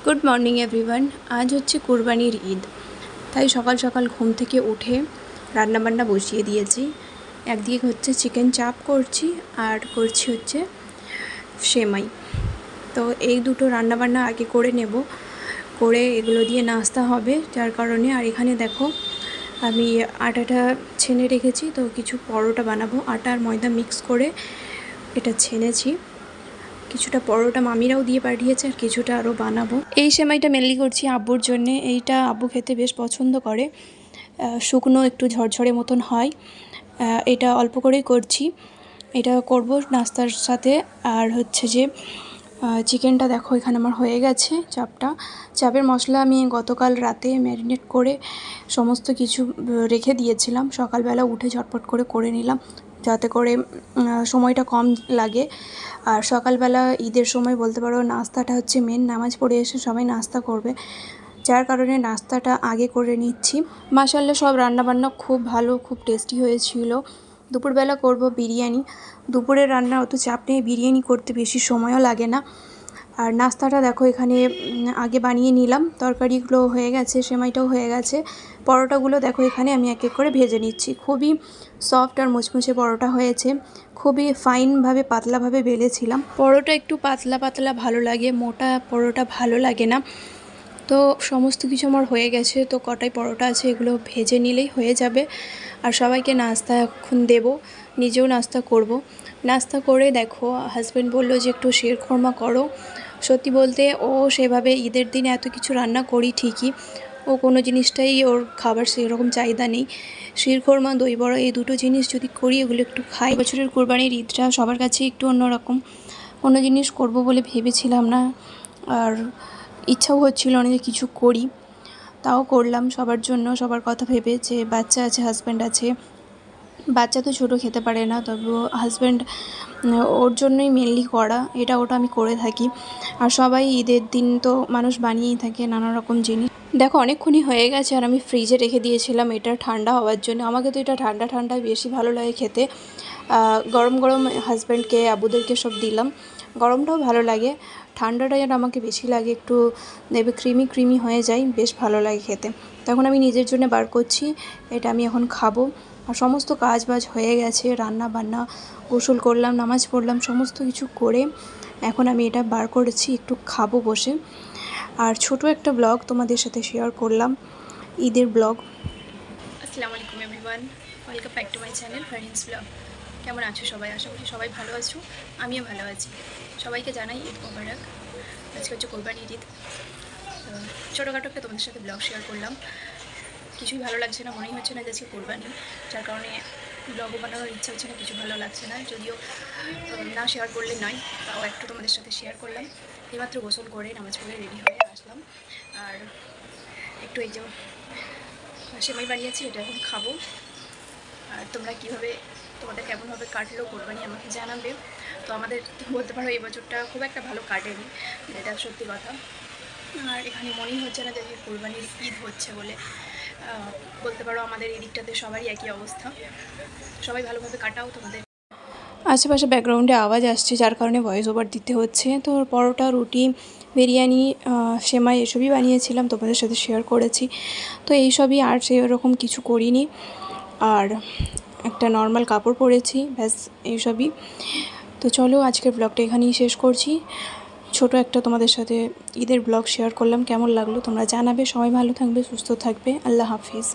Good morning everyone. আজ হচ্ছে কুরবানির ঈদ, তাই সকাল সকাল ঘুম থেকে উঠে রান্নাবান্না বসিয়ে দিয়েছি। একদিকে হচ্ছে চিকেন চাপ করছি আর করছি হচ্ছে সেমাই। তো এই দুটো রান্নাবান্না আগে করে নেব, করে এগুলো দিয়ে নাস্তা হবে, যার কারণে। আর এখানে দেখো আমি আটাটা ছেনে রেখেছি, তো কিছু পরোটা বানাবো। আটা আর ময়দা মিক্স করে এটা ছেনেছি। কিছুটা পরোটা মামিরাও দিয়ে পাঠিয়েছে আর কিছুটা আরও বানাবো। এই সেমাইটা মেনলি করছি আব্বুর জন্যে। এইটা আব্বু খেতে বেশ পছন্দ করে, শুকনো একটু ঝরঝরে মতন হয়। এটা অল্প করেই করছি, এটা করব নাস্তার সাথে। আর হচ্ছে যে চিকেনটা দেখো এখানে আমার হয়ে গেছে। চাপের মশলা আমি গতকাল রাতে ম্যারিনেট করে সমস্ত কিছু রেখে দিয়েছিলাম। সকালবেলা উঠে ঝটপট করে নিলাম, যাতে করে সময়টা কম লাগে। আর সকালবেলা ঈদের সময় বলতে পারো নাস্তাটা হচ্ছে মেন। নামাজ পড়ে এসে সবাই নাস্তা করবে, যার কারণে নাস্তাটা আগে করে নিচ্ছি। মাশাআল্লাহ সব রান্নাবান্না খুব ভালো, খুব টেস্টি হয়েছিল। দুপুরবেলা করব বিরিয়ানি। দুপুরের রান্না অত চাপ নেই, বিরিয়ানি করতে বেশি সময়ও লাগে না। আর নাস্তাটা দেখো এখানে আগে বানিয়ে নিলাম। তরকারিগুলো হয়ে গেছে, সেমাইটাও হয়ে গেছে। পরোটাগুলো দেখো এখানে আমি এক এক করে ভেজে নিচ্ছি। খুবই সফট আর মুচমুচে পরোটা হয়েছে, খুবই ফাইনভাবে পাতলাভাবে বেলেছিলাম। পরোটা একটু পাতলা পাতলা ভালো লাগে, মোটা পরোটা ভালো লাগে না। তো সমস্ত কিছু আমার হয়ে গেছে, তো কটাই পরোটা আছে এগুলো ভেজে নিলেই হয়ে যাবে। আর সবাইকে নাস্তা এখন দেবো, নিজেও নাস্তা করব। নাস্তা করে দেখো হাজব্যান্ড বললো যে একটু শিরখোরমা করো। সত্যি বলতে ও সেভাবে ঈদের দিনে এত কিছু রান্না করি ঠিকই, ও কোনো জিনিসটাই ওর খাবার সেরকম চাহিদা নেই। শিরখোরমা, দই বড়া এই দুটো জিনিস যদি করি এগুলো একটু খাই। বছরের কুরবানির ঈদটা সবার কাছে একটু অন্যরকম। অন্য জিনিস করব বলে ভেবেছিলাম না, আর ইচ্ছাও হচ্ছিল না যে কিছু করি, তাও করলাম সবার জন্য, সবার কথা ভেবে। যে বাচ্চা আছে, হাজব্যান্ড আছে, বাচ্চা তো ছোটো খেতে পারে না, তবুও হাজব্যান্ড ওর জন্যই মেনলি করা, এটা ওটা আমি করে থাকি। আর সবাই ঈদের দিন তো মানুষ বানিয়েই থাকে নানা রকম জিনিস। দেখো অনেকক্ষণই হয়ে গেছে আর আমি ফ্রিজে রেখে দিয়েছিলাম এটা ঠান্ডা হওয়ার জন্য। আমাকে তো এটা ঠান্ডা ঠান্ডা বেশি ভালো লাগে খেতে। গরম গরম হাজব্যান্ডকে, আবুদেরকে সব দিলাম। গরমটাও ভালো লাগে, ঠান্ডাটা যেন আমাকে বেশি লাগে, একটু দেবে ক্রিমি ক্রিমি হয়ে যায়, বেশ ভালো লাগে খেতে। তখন আমি নিজের জন্য বার করছি, এটা আমি এখন খাবো। আর সমস্ত কাজ বাজ হয়ে গেছে, রান্না বান্না, গোসল করলাম, নামাজ পড়লাম, সমস্ত কিছু করে এখন আমি এটা বার করেছি, একটু খাবো বসে। আর ছোট একটা ব্লগ তোমাদের সাথে শেয়ার করলাম, ঈদের ব্লগ। আসসালামু আলাইকুম everyone, welcome back to my channel friends blog. কেমন আছো সবাই? আশা করি সবাই ভালো আছো, আমিও ভালো আছি। সবাইকে জানাই ঈদ মোবারক। আজকে হচ্ছে কোরবানির ঈদ। ছোটোখাটো একটা তোমাদের সাথে ব্লগ শেয়ার করলাম। কিছুই ভালো লাগছে না, মনেই হচ্ছে না যে আজকে কোরবানি, যার কারণে ব্লগও বানানোর ইচ্ছা হচ্ছে না, কিছু ভালো লাগছে না। যদিও না শেয়ার করলে নয়, তাও একটু তোমাদের সাথে শেয়ার করলাম। এইমাত্র গোসল করে নামাজ পড়ে রেডি হয়ে আসলাম। আর একটু এই যে সেমাই বানিয়েছি, এটা এখন খাবো। আর তোমরা কীভাবে, তোমাদের কেমনভাবে কাটলো কোরবানি আমাকে জানাবে। তো আমাদের বলতে পারো এই বছরটা খুব একটা ভালো কাটেনি, এটা সত্যি কথা। আর এখানে মনেই হচ্ছে না যে কোরবানির ঈদ হচ্ছে বলে। বলতে পারো আমাদের এই দিকটাতে সবারই একই অবস্থা। সবাই ভালোভাবে কাটাও তোমাদের। আশেপাশে ব্যাকগ্রাউন্ডে আওয়াজ আসছে, যার কারণে ভয়েস ওভার দিতে হচ্ছে। তো পরোটা, রুটি, বিরিয়ানি, সেমাই এসবই বানিয়েছিলাম, তোমাদের সাথে শেয়ার করেছি। তো এইসবই, আর সেরকম কিছু করিনি। আর একটা নর্মাল কাপড় পরেছি, ব্যাস এইসবই। তো চলো আজকের ব্লগটা এখানেই শেষ করছি। ছোট একটা তোমাদের সাথে ঈদের ব্লগ শেয়ার করলাম, কেমন লাগলো তোমরা জানাবে। সবাই ভালো থাকবে, সুস্থ থাকবে। আল্লাহ হাফিজ।